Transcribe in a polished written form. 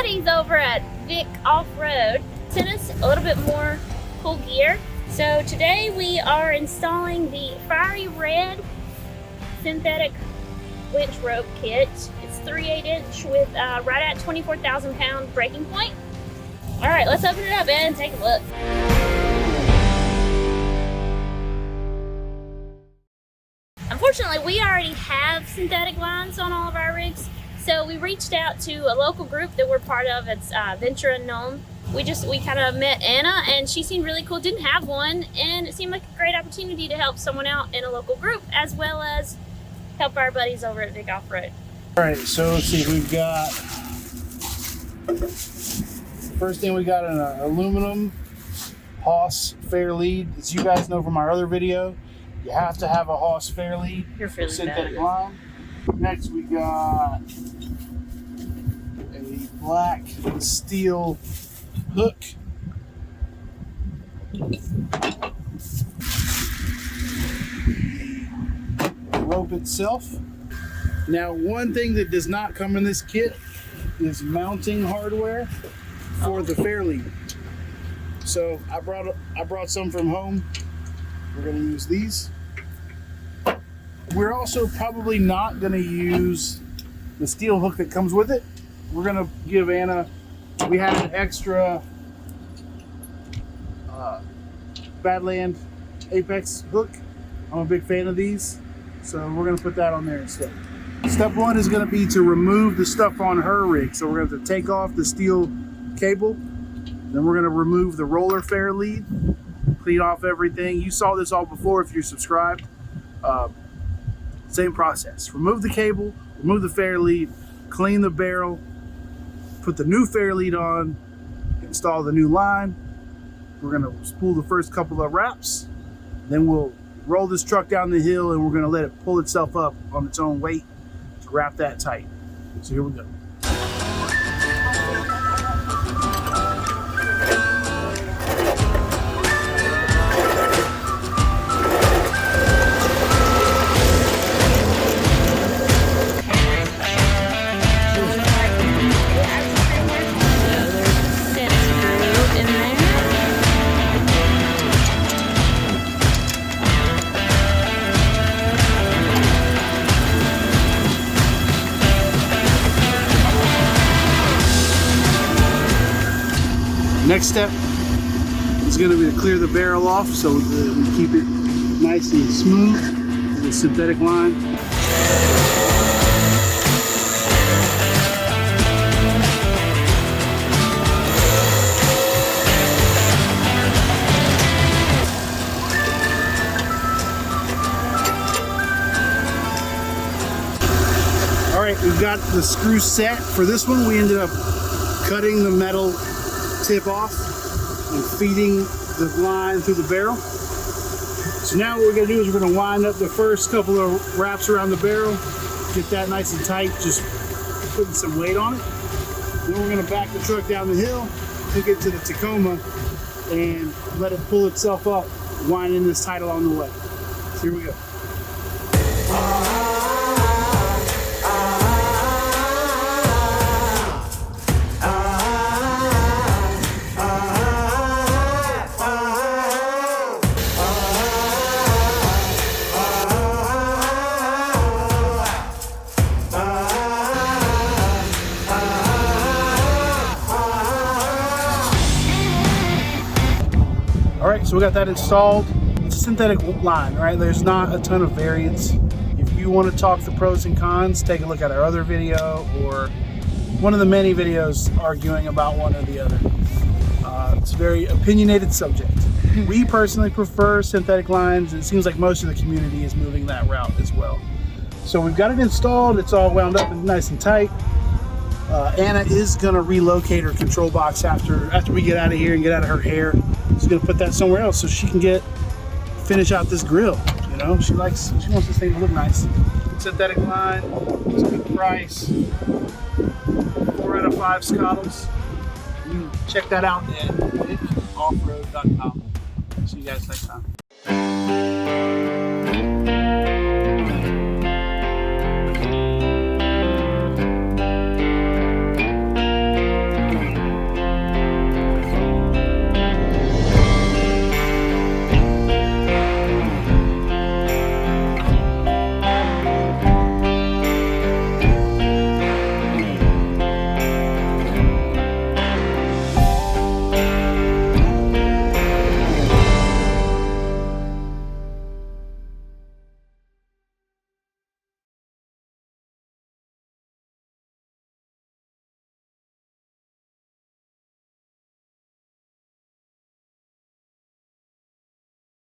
buddies over at Vic Off Road sent us a little bit more cool gear. So today we are installing the FieryRed Synthetic Winch rope kit. It's 3/8" with right at 24,000 pound breaking point. All right, let's open it up and take a look. Unfortunately, we already have synthetic lines on all of our rigs, so we reached out to a local group that we're part of. It's Venture Unknown. We kind of met Anna, and she seemed really cool, didn't have one, and it seemed like a great opportunity to help someone out in a local group, as well as help our buddies over at Vic Off Road. All right, so let's see, we've got, first thing we got an aluminum Haas fair lead. As you guys know from our other video, you have to have a Haas fair lead for synthetic line. Next we got a black steel hook. The rope itself. Now, one thing that does not come in this kit is mounting hardware for the fair lead. So I brought some from home. We're going to use these. We're also probably not going to use the steel hook that comes with it. We're going to give Anna, we had an extra Badland Apex hook. I'm a big fan of these, so we're going to put that on there instead. Step one is going to be to remove the stuff on her rig. So we're going to have to take off the steel cable. Then we're going to remove the roller fair lead, clean off everything. You saw this all before if you're subscribed. Same process. Remove the cable, remove the fair lead, clean the barrel, put the new fair lead on, install the new line. We're going to spool the first couple of wraps. Then we'll roll this truck down the hill, and we're going to let it pull itself up on its own weight to wrap that tight. So here we go. Next step is going to be to clear the barrel off so we keep it nice and smooth with the synthetic line. All right, we've got the screw set. For this one, we ended up cutting the metal tip off and feeding the line through the barrel. So now what we're going to do is we're going to wind up the first couple of wraps around the barrel, get that nice and tight, just putting some weight on it. Then we're going to back the truck down the hill, hook it to the Tacoma, and let it pull itself up, winding this tight along the way. So here we go. Alright, so we got that installed. It's a synthetic line, right? There's not a ton of variance. If you want to talk the pros and cons, take a look at our other video or one of the many videos arguing about one or the other. It's a very opinionated subject. We personally prefer synthetic lines, and it seems like most of the community is moving that route as well. So we've got it installed, it's all wound up and nice and tight. Anna is going to relocate her control box after we get out of here and get out of her hair. She's going to put that somewhere else so she can finish out this grill. You know, she wants this thing to look nice. Synthetic line, it's a good price. 4 out of 5 scottles. You check that out at offroad.com. See you guys next time.